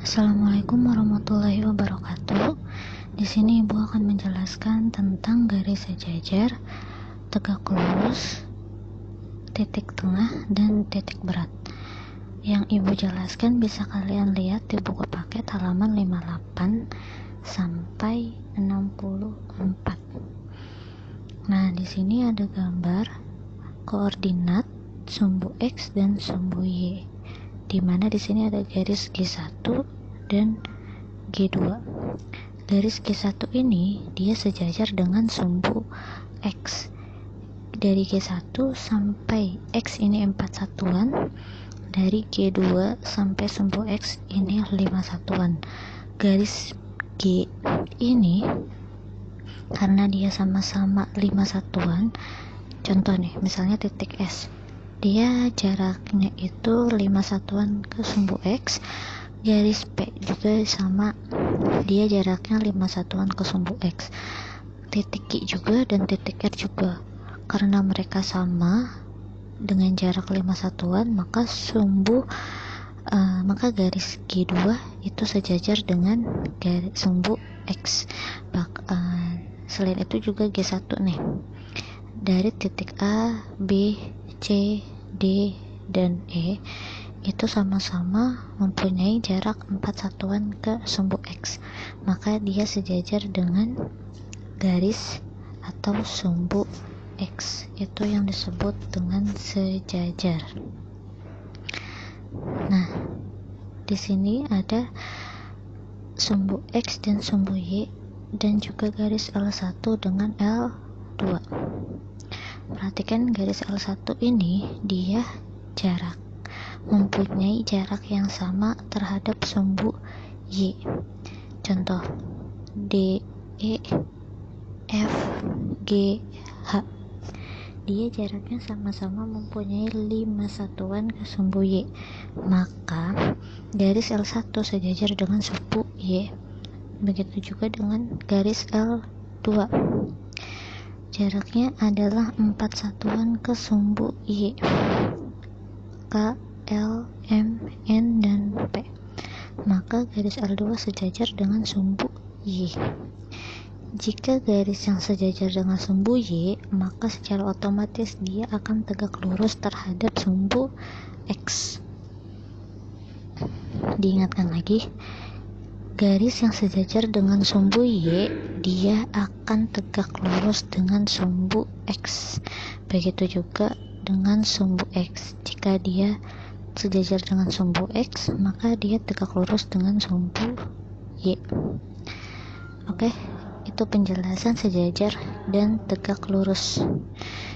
Assalamualaikum warahmatullahi wabarakatuh. Di sini Ibu akan menjelaskan tentang garis sejajar, tegak lurus, titik tengah, dan titik berat. Yang Ibu jelaskan bisa kalian lihat di buku paket halaman 58 sampai 64. Nah, di sini ada gambar koordinat sumbu X dan sumbu Y, di mana di sini ada garis G1 dan G2. Garis G1 ini dia sejajar dengan sumbu X. Dari G1 sampai X ini 4 satuan, dari G2 sampai sumbu X ini 5 satuan. Garis G ini karena dia sama-sama 5 satuan, contoh nih, misalnya titik S, dia jaraknya itu 5 satuan ke sumbu X. Garis P juga sama, dia jaraknya 5 satuan ke sumbu X. Titik Q juga dan titik R juga, karena mereka sama dengan jarak 5 satuan, maka garis G2 itu sejajar dengan garis sumbu X. Selain itu juga G1 nih, dari titik A, B, C, D, dan E itu sama-sama mempunyai jarak 4 satuan ke sumbu X, maka dia sejajar dengan garis atau sumbu X. Itu yang disebut dengan sejajar. Nah, di sini ada sumbu X dan sumbu Y dan juga garis L1 dengan L2. Perhatikan garis L1 ini dia mempunyai jarak yang sama terhadap sumbu Y. Contoh D, E, F, G, H. Dia jaraknya sama-sama mempunyai 5 satuan ke sumbu Y, maka garis L1 sejajar dengan sumbu Y. Begitu juga dengan garis L2, jaraknya adalah 4 satuan ke sumbu Y, K, L, M, N, dan P, maka garis L2 sejajar dengan sumbu Y. Jika garis yang sejajar dengan sumbu Y, maka secara otomatis dia akan tegak lurus terhadap sumbu X. Diingatkan lagi, garis yang sejajar dengan sumbu Y, dia akan tegak lurus dengan sumbu X. Begitu juga dengan sumbu X. Jika dia sejajar dengan sumbu X, maka dia tegak lurus dengan sumbu Y. Oke, itu penjelasan sejajar dan tegak lurus.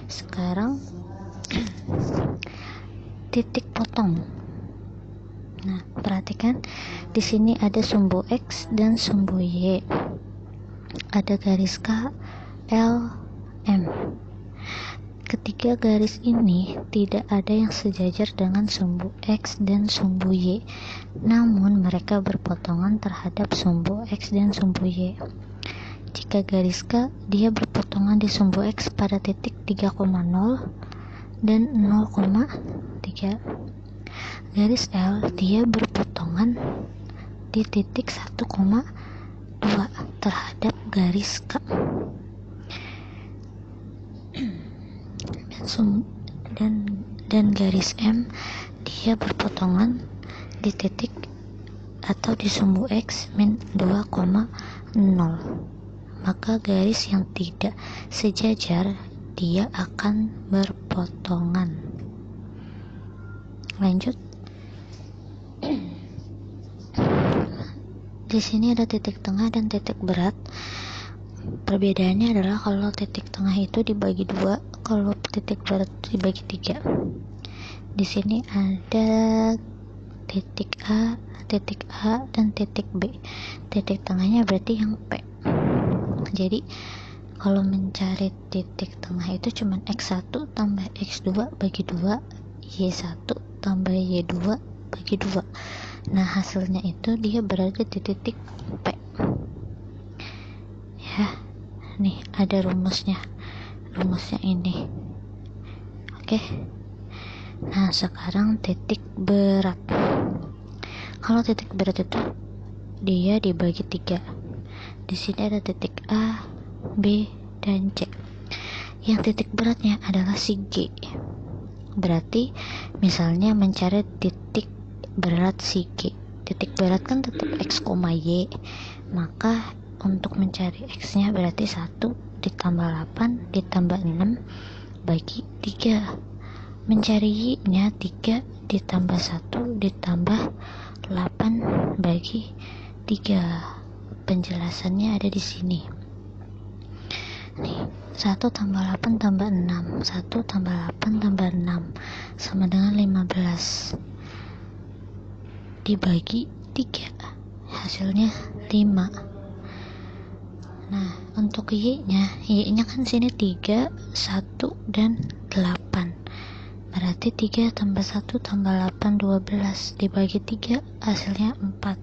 Sekarang titik potong. Nah, perhatikan di sini ada sumbu X dan sumbu Y. Ada garis K, L, M. Ketiga garis ini tidak ada yang sejajar dengan sumbu X dan sumbu Y, namun mereka berpotongan terhadap sumbu X dan sumbu Y. Jika garis K, dia berpotongan di sumbu X pada titik 3,0 dan 0,3. Garis L, dia berpotongan di titik 1,2 terhadap garis K. Dan garis M, dia berpotongan di titik atau di sumbu X min 2,0. Maka garis yang tidak sejajar dia akan berpotongan. Lanjut. Di sini ada titik tengah dan titik berat. Perbedaannya adalah kalau titik tengah itu dibagi 2, kalau titik berat dibagi 3. Di sini ada titik A, dan titik B. Titik tengahnya berarti yang P. Jadi kalau mencari titik tengah itu cuman X1 tambah X2 bagi 2, Y1 tambah Y2 bagi 2. Nah, hasilnya itu dia berada di titik P. Ya, nih ada rumusnya ini. Oke. Nah, sekarang titik berat. Kalau titik berat itu dia dibagi 3. Di sini ada titik A, B, dan C. Yang titik beratnya adalah si G. Berarti misalnya mencari titik berat si G. Titik berat kan tetap X, Y. Maka untuk mencari X-nya berarti 1 ditambah 8 ditambah 6 bagi 3. Mencari Y-nya 3 ditambah 1 ditambah 8 bagi 3. Penjelasannya ada di sini. Nih, 1 tambah 8 tambah 6. 1 tambah 8 tambah 6 sama dengan 15. Dibagi 3. Hasilnya 5. Nah, untuk Y-nya kan sini 3, 1, dan 8. Berarti 3 tambah 1 tambah 8, 12. Dibagi 3, hasilnya 4.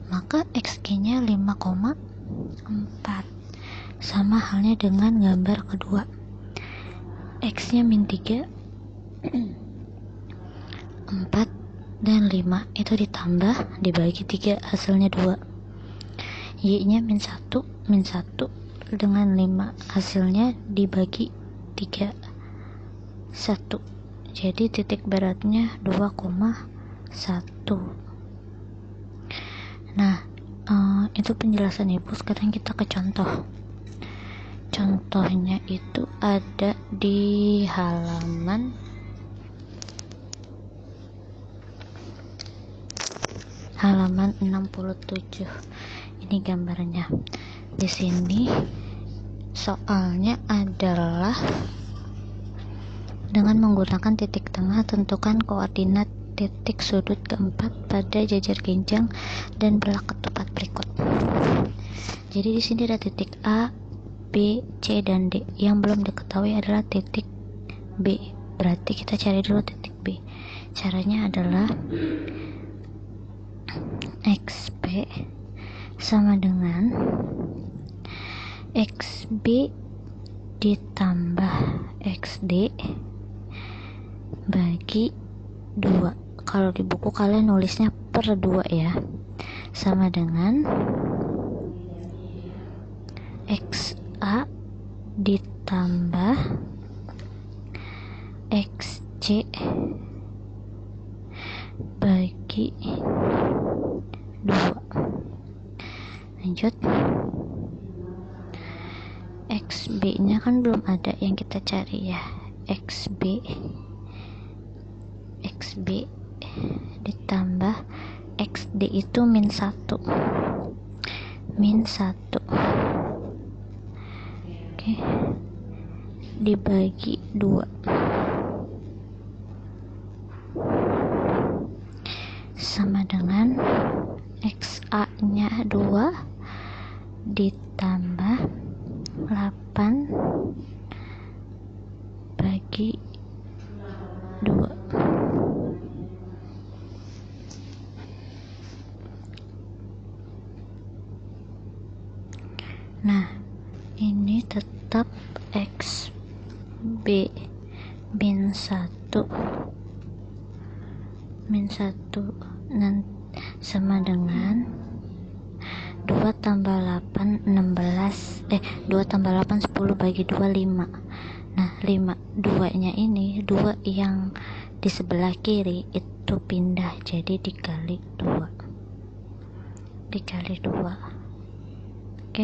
Maka XG-nya 5,4. Sama halnya dengan gambar kedua. X-nya min 3, 4, dan 5 itu ditambah dibagi 3, hasilnya 2. Y-nya min 1 dengan 5, hasilnya dibagi 3, 1. Jadi titik beratnya 2,1. Nah, itu penjelasan ibu. Sekarang kita ke contoh. Contohnya itu ada di halaman 67. Ini gambarnya. Di sini soalnya adalah dengan menggunakan titik tengah tentukan koordinat titik sudut keempat pada jajar genjang dan belah ketupat berikut. Jadi di sini ada titik A, B, C, dan D. Yang belum diketahui adalah titik B. Berarti kita cari dulu titik B. Caranya adalah XB sama dengan XB ditambah XD bagi 2. Kalau di buku kalian nulisnya per 2 ya. Sama dengan XA ditambah XC bagi 2. Lanjut. XB nya kan belum ada yang kita cari ya. XB ditambah XD itu min 1 oke, dibagi 2 sama dengan XA nya 2 ditambah 8 bagi 2. Nah, ini tetap XB min 1 sama dengan 2 tambah 8 16 2 tambah 8 10 bagi 2 5. Nah, 5 2 nya ini 2 yang di sebelah kiri itu pindah jadi dikali 2. Oke.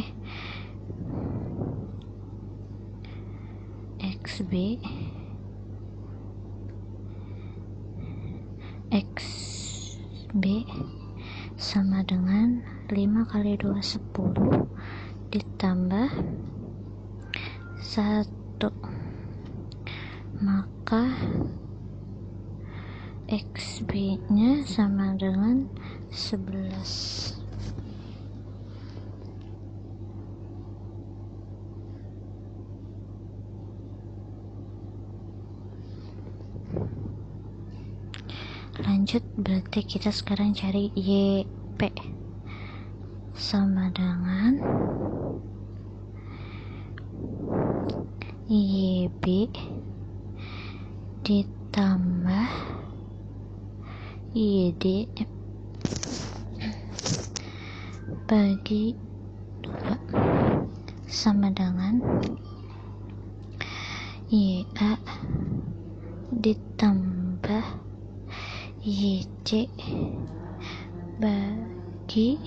XB sama dengan 5 kali 2 10 ditambah 1, maka XB nya sama dengan 11. Lanjut, berarti kita sekarang cari YP sama dengan YB ditambah YD bagi 2 sama dengan YA ditambah YC bagi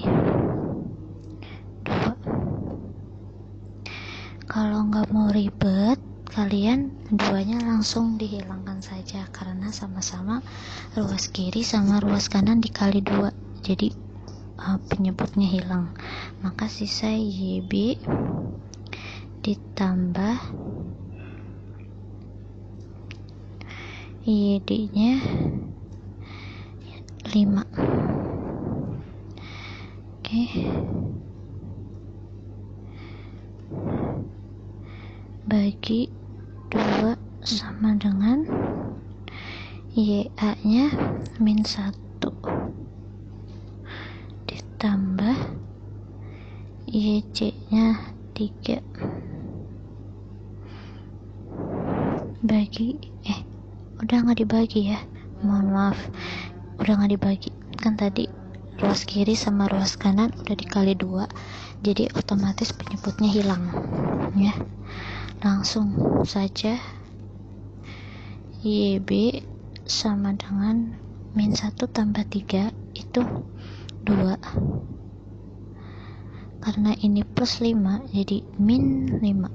2. Kalau nggak mau ribet, kalian duanya langsung dihilangkan saja karena sama-sama ruas kiri sama ruas kanan dikali 2, jadi penyebutnya hilang. Maka sisa YB ditambah YD nya 5. Oke. Bagi 2 sama dengan YA nya -1 ditambah YC nya 3 bagi udah nggak dibagi ya, mohon maaf, udah nggak dibagi kan tadi ruas kiri sama ruas kanan udah dikali 2, jadi otomatis penyebutnya hilang ya. Langsung saja YB sama dengan -1 tambah 3 itu 2, karena ini plus 5 jadi -5,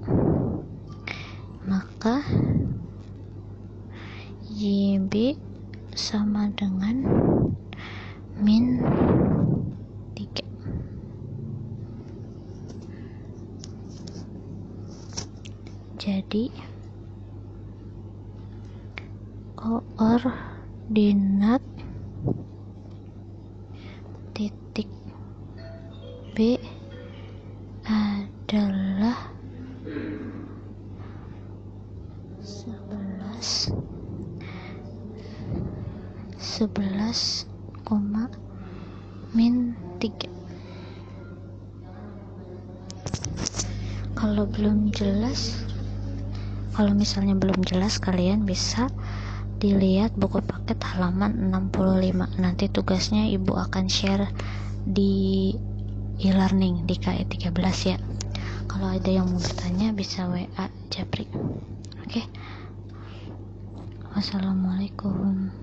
maka YB sama dengan -3. Jadi koordinat titik B adalah 11, -3. Kalau misalnya belum jelas, kalian bisa dilihat buku paket halaman 65. Nanti tugasnya ibu akan share di e-learning di KE 13 ya. Kalau ada yang mau bertanya bisa WA Japri. Oke. Wassalamualaikum.